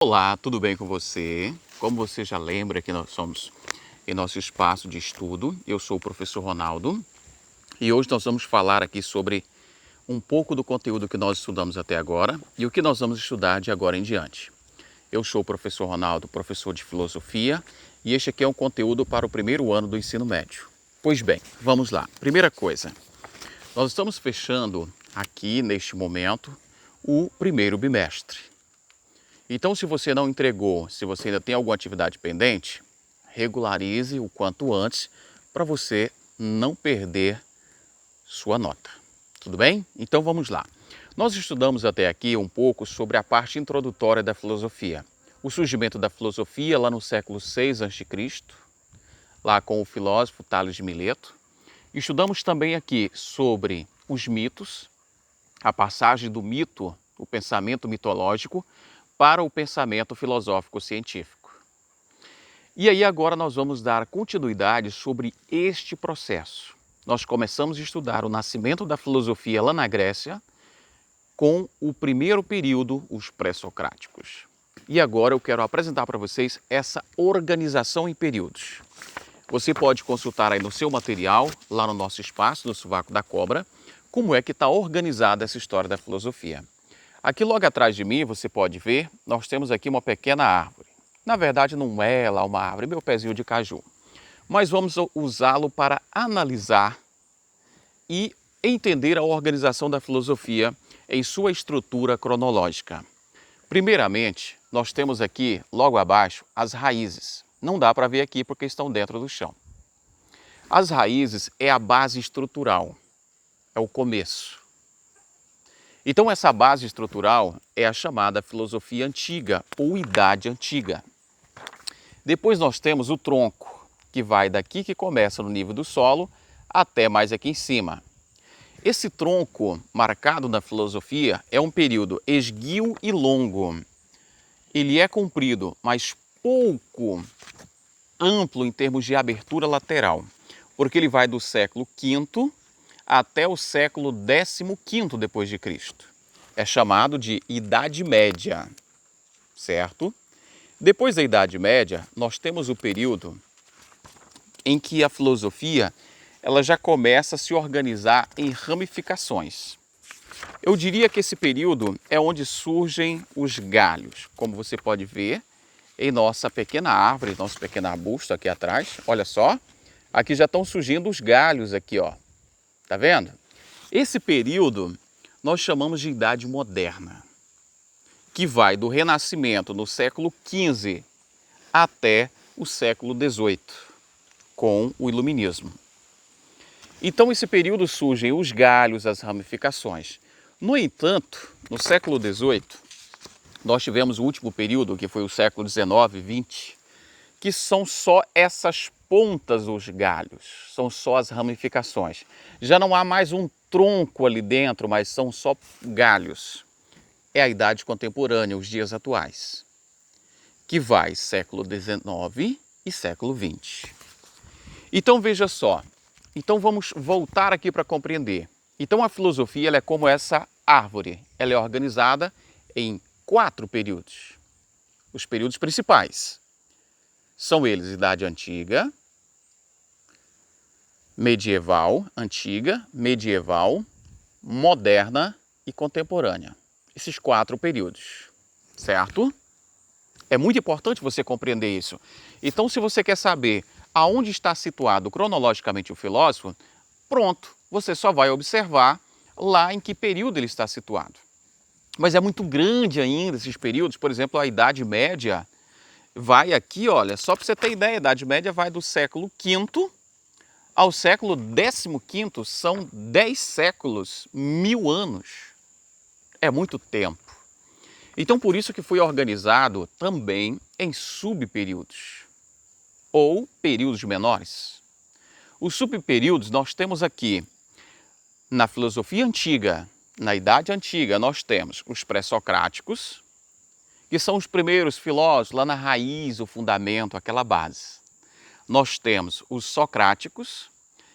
Olá, tudo bem com você? Como você já lembra que nós somos em nosso espaço de estudo, eu sou o professor Ronaldo e hoje nós vamos falar aqui sobre um pouco do conteúdo que nós estudamos até agora e o que nós vamos estudar de agora em diante. Eu sou o professor Ronaldo, professor de filosofia, e este aqui é um conteúdo para o primeiro ano do ensino médio. Pois bem, vamos lá. Primeira coisa, nós estamos fechando aqui neste momento o primeiro bimestre. Então, se você não entregou, se você ainda tem alguma atividade pendente, regularize o quanto antes para você não perder sua nota. Tudo bem? Então vamos lá. Nós estudamos até aqui um pouco sobre a parte introdutória da filosofia. O surgimento da filosofia lá no século VI a.C., lá com o filósofo Tales de Mileto. Estudamos também aqui sobre os mitos, a passagem do mito, o pensamento mitológico, para o pensamento filosófico-científico. E aí agora nós vamos dar continuidade sobre este processo. Nós começamos a estudar o nascimento da filosofia lá na Grécia com o primeiro período, os pré-socráticos. E agora eu quero apresentar para vocês essa organização em períodos. Você pode consultar aí no seu material, lá no nosso espaço, no Sovaco da Cobra, como é que está organizada essa história da filosofia. Aqui logo atrás de mim, você pode ver, nós temos aqui uma pequena árvore. Na verdade não é lá uma árvore, é meu pezinho de caju. Mas vamos usá-lo para analisar e entender a organização da filosofia em sua estrutura cronológica. Primeiramente, nós temos aqui, logo abaixo, as raízes. Não dá para ver aqui porque estão dentro do chão. As raízes é a base estrutural, é o começo. Então essa base estrutural é a chamada filosofia antiga ou idade antiga. Depois nós temos o tronco, que vai daqui que começa no nível do solo até mais aqui em cima. Esse tronco marcado na filosofia é um período esguio e longo. Ele é comprido, mas pouco amplo em termos de abertura lateral, porque ele vai do século V até o século XV depois de Cristo. É chamado de Idade Média, certo? Depois da Idade Média, nós temos o período em que a filosofia ela já começa a se organizar em ramificações. Eu diria que esse período é onde surgem os galhos, como você pode ver em nossa pequena árvore, nosso pequeno arbusto aqui atrás. Olha só, aqui já estão surgindo os galhos aqui, ó. Tá vendo? Esse período nós chamamos de Idade Moderna, que vai do Renascimento no século XV até o século XVIII, com o Iluminismo. Então, esse período surgem os galhos, as ramificações. No entanto, no século XVIII, nós tivemos o último período, que foi o século XIX, XX, que são só essas pontas dos galhos, são só as ramificações. Já não há mais um tronco ali dentro, mas são só galhos. É a idade contemporânea, os dias atuais, que vai século XIX e século XX. Então veja só, então vamos voltar aqui para compreender. Então a filosofia ela é como essa árvore, ela é organizada em 4 períodos. Os períodos principais são eles Idade Antiga, Medieval, Antiga, Medieval, Moderna e Contemporânea. Esses 4 períodos, certo? É muito importante você compreender isso. Então, se você quer saber aonde está situado cronologicamente o filósofo, pronto, você só vai observar lá em que período ele está situado. Mas é muito grande ainda esses períodos, por exemplo, a Idade Média vai aqui, olha, só para você ter ideia, a Idade Média vai do século V ao século XV, são 10 séculos, 1000 anos. É muito tempo. Então, por isso que foi organizado também em subperíodos, ou períodos menores. Os subperíodos nós temos aqui, na filosofia antiga, na Idade Antiga, nós temos os pré-socráticos, que são os primeiros filósofos, lá na raiz, o fundamento, aquela base. Nós temos os socráticos,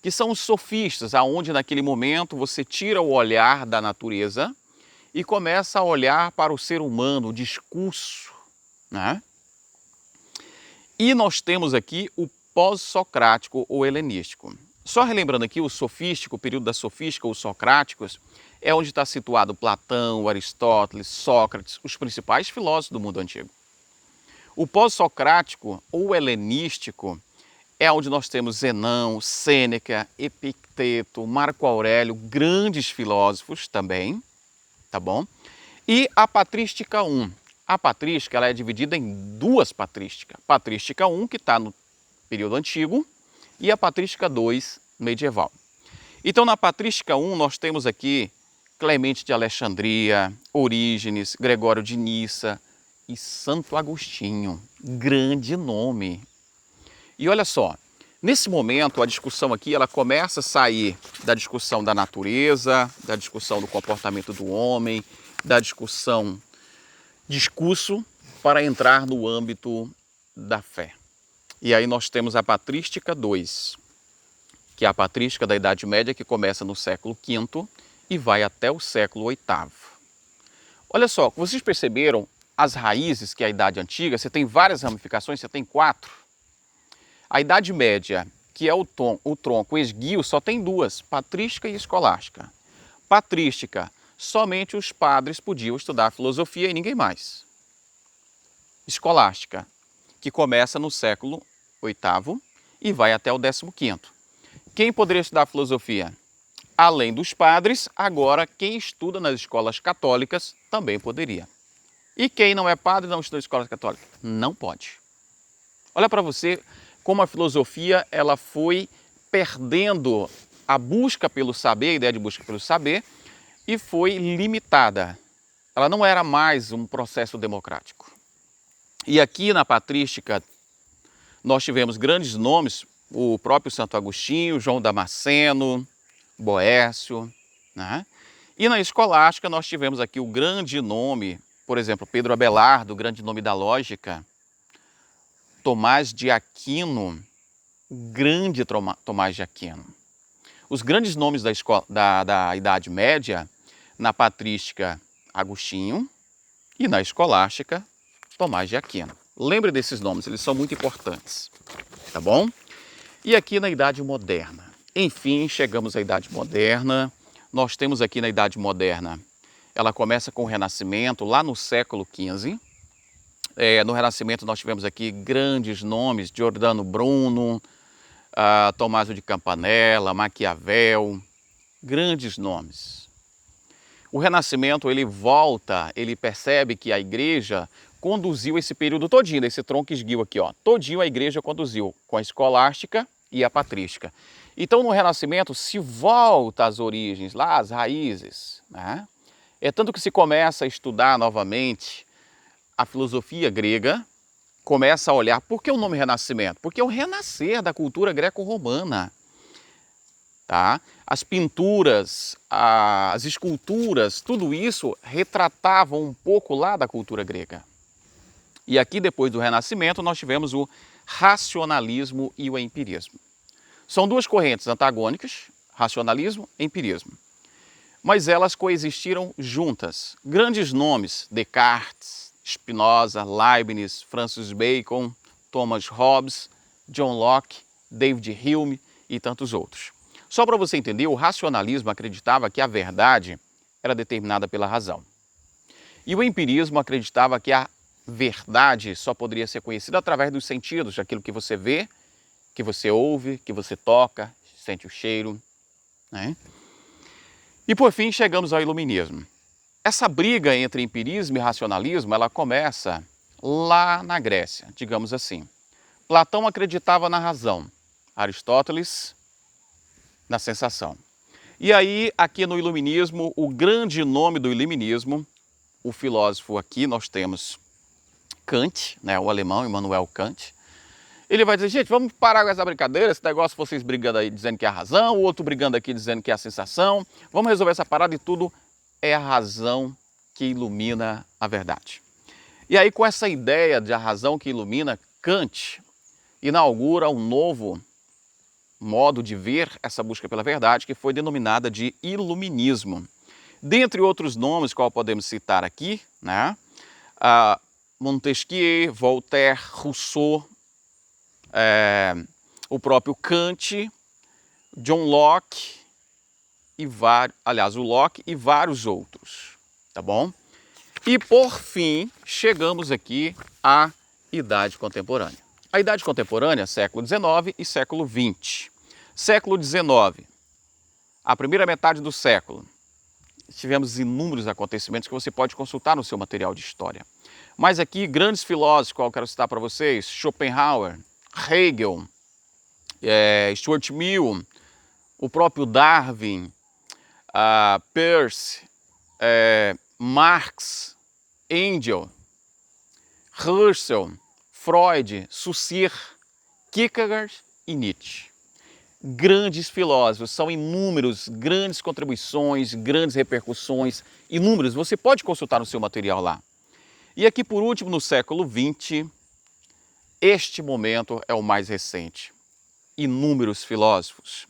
que são os sofistas, aonde naquele momento você tira o olhar da natureza e começa a olhar para o ser humano, o discurso né? E nós temos aqui o pós-socrático ou helenístico. Só relembrando aqui, o sofístico, o período da sofística ou socráticos, é onde está situado Platão, Aristóteles, Sócrates, os principais filósofos do mundo antigo. O pós-socrático ou helenístico é onde nós temos Zenão, Sêneca, Epicteto, Marco Aurélio, grandes filósofos também, tá bom? E a patrística 1. A patrística ela é dividida em duas patrísticas. Patrística 1, que está no período antigo, e a patrística 2, medieval. Então, na patrística 1, nós temos aqui Clemente de Alexandria, Orígenes, Gregório de Nissa e Santo Agostinho. Grande nome. E olha só, nesse momento a discussão aqui ela começa a sair da discussão da natureza, da discussão do comportamento do homem, da discussão discurso para entrar no âmbito da fé. E aí nós temos a patrística 2, que é a patrística da Idade Média, que começa no século V e vai até o século VIII. Olha só, vocês perceberam as raízes que é a Idade Antiga? Você tem várias ramificações, você tem 4. A Idade Média, que é o tronco esguio, só tem 2, patrística e escolástica. Patrística, somente os padres podiam estudar filosofia e ninguém mais. Escolástica, que começa no século VIII e vai até o 15º. Quem poderia estudar filosofia? Além dos padres, agora quem estuda nas escolas católicas também poderia. E quem não é padre não estuda nas escolas católicas? Não pode. Olha para você como a filosofia ela foi perdendo a busca pelo saber, a ideia de busca pelo saber, e foi limitada. Ela não era mais um processo democrático. E aqui na patrística nós tivemos grandes nomes, o próprio Santo Agostinho, João Damasceno, Boécio, né? E na escolástica nós tivemos aqui o grande nome, por exemplo, Pedro Abelardo, o grande nome da lógica, Tomás de Aquino, o grande Tomás de Aquino. Os grandes nomes da Idade Média, na patrística, Agostinho, e na escolástica, Tomás de Aquino. Lembre desses nomes, eles são muito importantes, tá bom? E aqui na Idade Moderna. Enfim, chegamos à Idade Moderna. Nós temos aqui na Idade Moderna, ela começa com o Renascimento, lá no século XV. No Renascimento nós tivemos aqui grandes nomes, Giordano Bruno, Tommaso de Campanella, Maquiavel, grandes nomes. O Renascimento, ele volta, ele percebe que a igreja conduziu esse período todinho, esse tronco esguio aqui, ó, todinho a igreja conduziu, com a escolástica e a patrística. Então, no Renascimento, se volta às origens, lá às raízes, né? É tanto que se começa a estudar novamente a filosofia grega, começa a olhar, por que o nome Renascimento? Porque é o renascer da cultura greco-romana. Tá? As pinturas, as esculturas, tudo isso retratavam um pouco lá da cultura grega. E aqui, depois do Renascimento, nós tivemos o racionalismo e o empirismo. São duas correntes antagônicas, racionalismo e empirismo. Mas elas coexistiram juntas. Grandes nomes, Descartes, Spinoza, Leibniz, Francis Bacon, Thomas Hobbes, John Locke, David Hume e tantos outros. Só para você entender, o racionalismo acreditava que a verdade era determinada pela razão. E o empirismo acreditava que a verdade só poderia ser conhecida através dos sentidos, daquilo que você vê, que você ouve, que você toca, sente o cheiro, né? E por fim chegamos ao iluminismo. Essa briga entre empirismo e racionalismo, ela começa lá na Grécia, digamos assim. Platão acreditava na razão, Aristóteles na sensação. E aí, aqui no iluminismo, o grande nome do iluminismo, o filósofo aqui nós temos Kant, né, o alemão Immanuel Kant. Ele vai dizer, gente, vamos parar com essa brincadeira, esse negócio, vocês brigando aí dizendo que é a razão, o outro brigando aqui dizendo que é a sensação. Vamos resolver essa parada e tudo é a razão que ilumina a verdade. E aí, com essa ideia de a razão que ilumina, Kant inaugura um novo modo de ver essa busca pela verdade, que foi denominada de iluminismo. Dentre outros nomes, qual podemos citar aqui, né? Montesquieu, Voltaire, Rousseau, o próprio Kant, John Locke e o Locke e vários outros, tá bom? E por fim, chegamos aqui à Idade Contemporânea. A Idade Contemporânea, século XIX e século XX. Século XIX, a primeira metade do século, tivemos inúmeros acontecimentos que você pode consultar no seu material de história. Mas aqui, grandes filósofos, qual eu quero citar para vocês, Schopenhauer, Hegel, Stuart Mill, o próprio Darwin, Peirce, Marx, Engels, Husserl, Freud, Saussure, Kierkegaard e Nietzsche. Grandes filósofos, são inúmeros, grandes contribuições, grandes repercussões, inúmeros, você pode consultar no seu material lá. E aqui por último, no século XX, este momento é o mais recente. Inúmeros filósofos.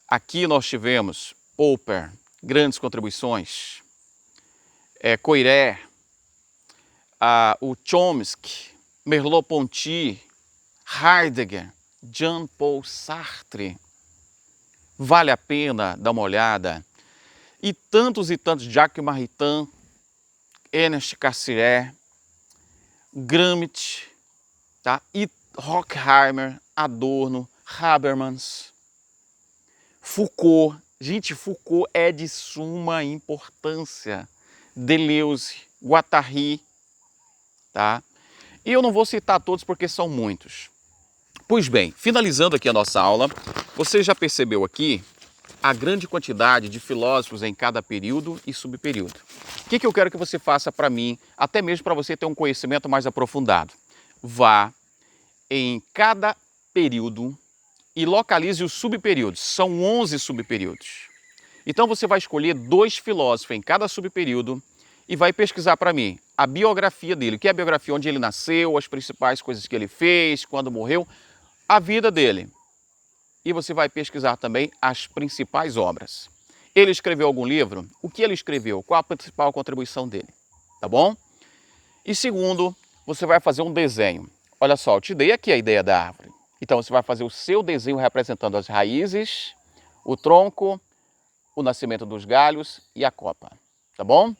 Aqui nós tivemos Popper, grandes contribuições, Coiré, o Chomsky, Merleau-Ponty, Heidegger, Jean-Paul Sartre. Vale a pena dar uma olhada. E tantos, Jacques Maritain, Ernest Cassirer, Gramsci, tá? E Horkheimer, Adorno, Habermas, Foucault. Gente, Foucault é de suma importância. Deleuze, Guattari, tá? E eu não vou citar todos porque são muitos. Pois bem, finalizando aqui a nossa aula, você já percebeu aqui a grande quantidade de filósofos em cada período e subperíodo. O que eu quero que você faça para mim, até mesmo para você ter um conhecimento mais aprofundado? Vá em cada período e localize os subperíodos. São 11 subperíodos. Então você vai escolher 2 filósofos em cada subperíodo e vai pesquisar para mim a biografia dele. O que é a biografia? Onde ele nasceu, as principais coisas que ele fez, quando morreu, a vida dele. E você vai pesquisar também as principais obras. Ele escreveu algum livro? O que ele escreveu? Qual a principal contribuição dele? Tá bom? E segundo, você vai fazer um desenho. Olha só, eu te dei aqui a ideia da árvore. Então você vai fazer o seu desenho representando as raízes, o tronco, o nascimento dos galhos e a copa. Tá bom?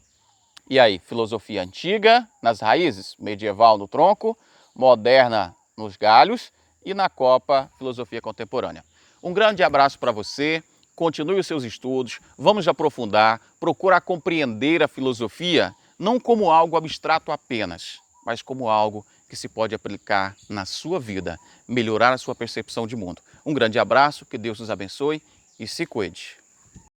E aí, filosofia antiga nas raízes, medieval no tronco, moderna nos galhos e na copa, filosofia contemporânea. Um grande abraço para você, continue os seus estudos, vamos aprofundar, procurar compreender a filosofia não como algo abstrato apenas, mas como algo que se pode aplicar na sua vida, melhorar a sua percepção de mundo. Um grande abraço, que Deus nos abençoe e se cuide.